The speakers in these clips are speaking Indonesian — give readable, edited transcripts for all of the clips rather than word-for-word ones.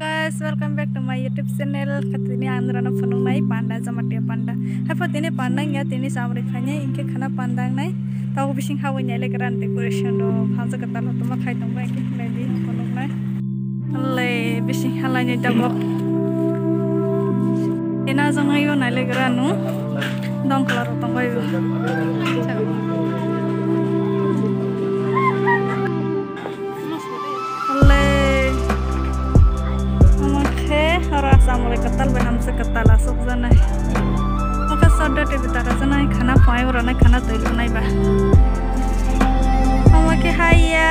Guys, welcome back to my YouTube channel. Katini Andra na phone nai panda Jamatia panda. Hai patini panda ya tini samre khanya inke khana panda nai. Tau bising hawa nyale grand decoration do khanja katal to ma khai tong ba inke maybe phone nai. Le bising halanya jabok. Ina janga yo nale grand no. Dong klar tong ba yo. Sampai ketal beham seketal asuk zanai. Maka soda te bitara zanai khana paai orana khana toilu nai ba. Amake haya.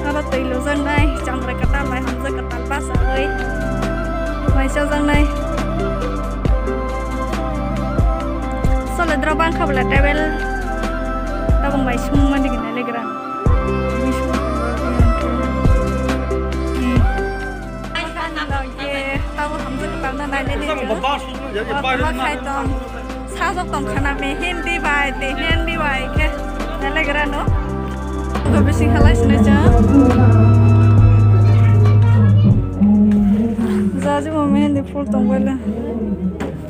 Ara toilu zanai sampai ketal beham seketal pas oi. Mai sa zanai. Sole drabang khabla table. Tabang mai summa digina legram. Sazok tong khana me hindi bai te hindi bai ke nale grano go bising halai sne cha zaji mo me hindi full tong bela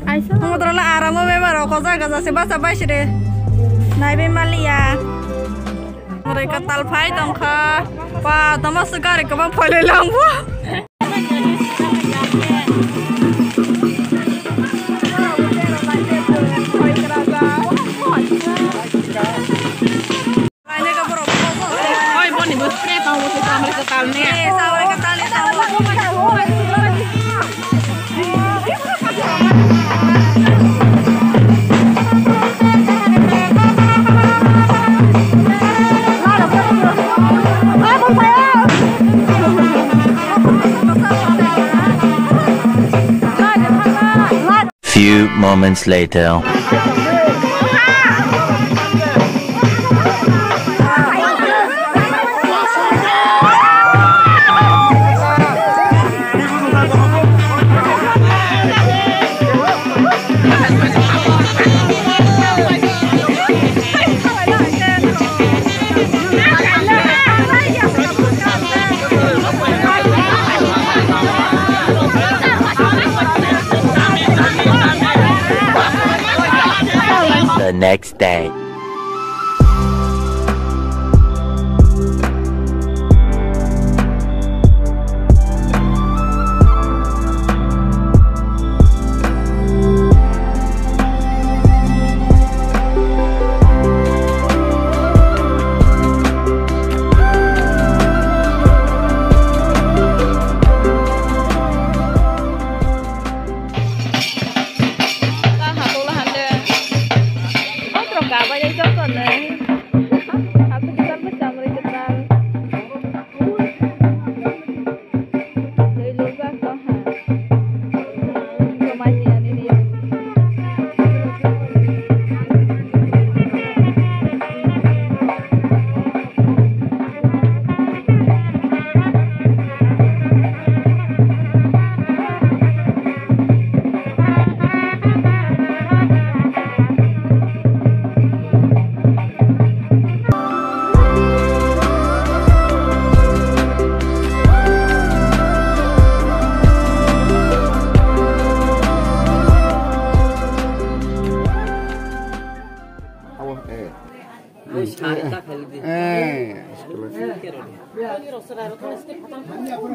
aisa mo drola aramo be maro ko jaga ja se basa bai sire nai be malia mare ka tal phai tong kha pa tamas gare ka bang phole langbo Few moments later. The next day.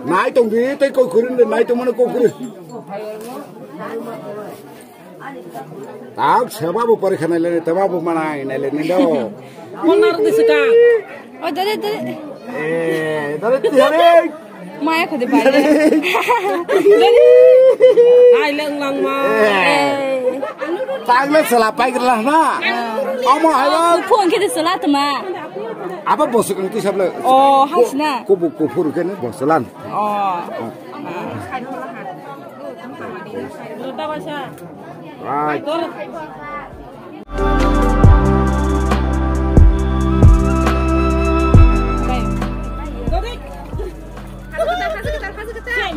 Nai tong bi tai ko kurin de nai tong mana ko kurin tak sebabu parikhan le tababu manai nai le nindo monar disaka oh dare dare tiare maya khade bai ai leng lang ma tak le sala pai gerlah na amo hayo phone ke de sala tama apa bos kan tu sabla oh hasna ko bu ko furu kan bosalan oh Luta basha right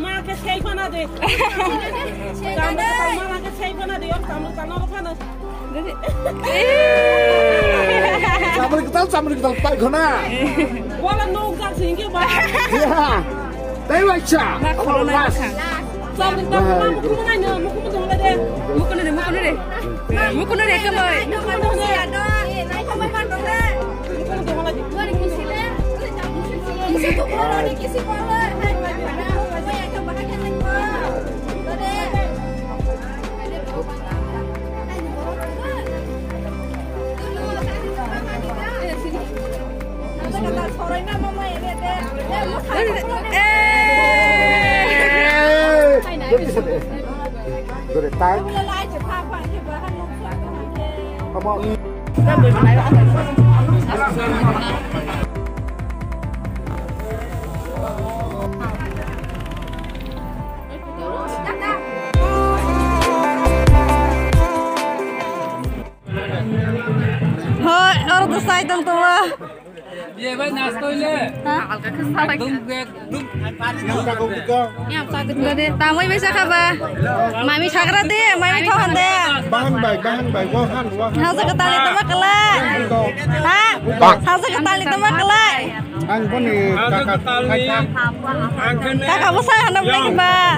ma ke sei pana de ma ke sei pana de kamu tanor pana sambil kita pai khona wala no ka singi ba Đấy mà chả. Nak kalau nak makan. Xong thì tao mau cũng ngay nữa, mau cũng dùng lại đi. Mukun ni, mukun ni. Mukun ni ke boy. Không dùng gì à? Nai kau makan dong deh. Không dùng lại đi. Mari kisi le. Kisi tu kalau ni kisi kalau. Hai mana? Apa yang kau bahagia ni kau? Tu deh. Kata sorenya mama ini deh. Rồi để tay. Lại chỉ pha khoảng thì bà ăn nông sản Có bọn. Thôi, ở đây sai tầng tua. Ye vai nas toile. Udah deh, tamu bisa kabar? Mami sakrat deh, mami tahan deh. Bahan baik, wah han. Hasa ketali temak kelak. Hah? Hasa ketali temak kelak. Anh có nè kakak Kakak besar hendak beli ke Pak?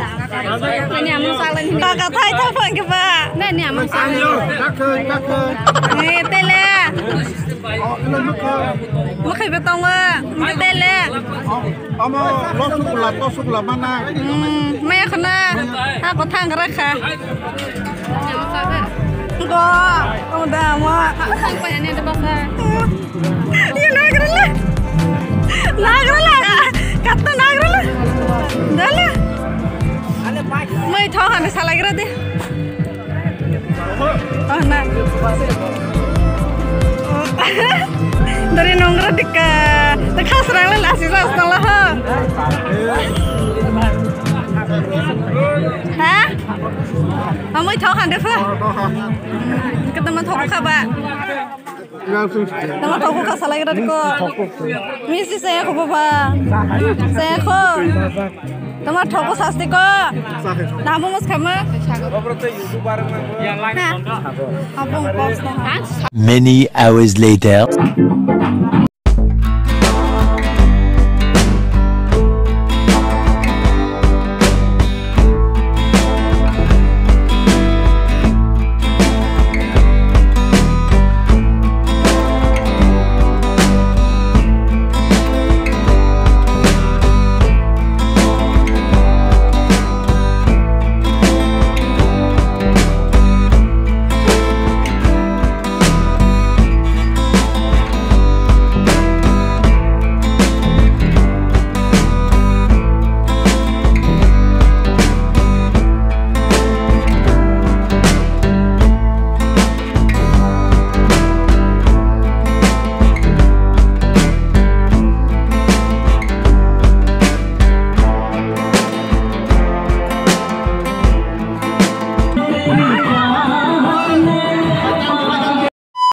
Ini amang saling. Kakak Thai telepon ke Pak? Ini amang saling. kakak. Nih tele. Lên mất cơ. Mất khi betong Pak. Ini tele. Ama lo suk la mana. Mày kena. Aku thang gerak kah? Enggak, udah mau. Thang penyanyi ada pasar. Iya nagrala. Nagrala. Kata nagrala. Dala. Mai thau hane salah kira deh. Oh nah. Dari nongkrong dekat serang lah sisa setelah. Hah? Kamu thau hane apa? Ketemu thau apa? Teman thau apa salah kira deko. Misi saya aku papa. Saya aku. Teman thau apa sasti ko. Namu mus kamu? Nah. Abang bos dah. Many hours later.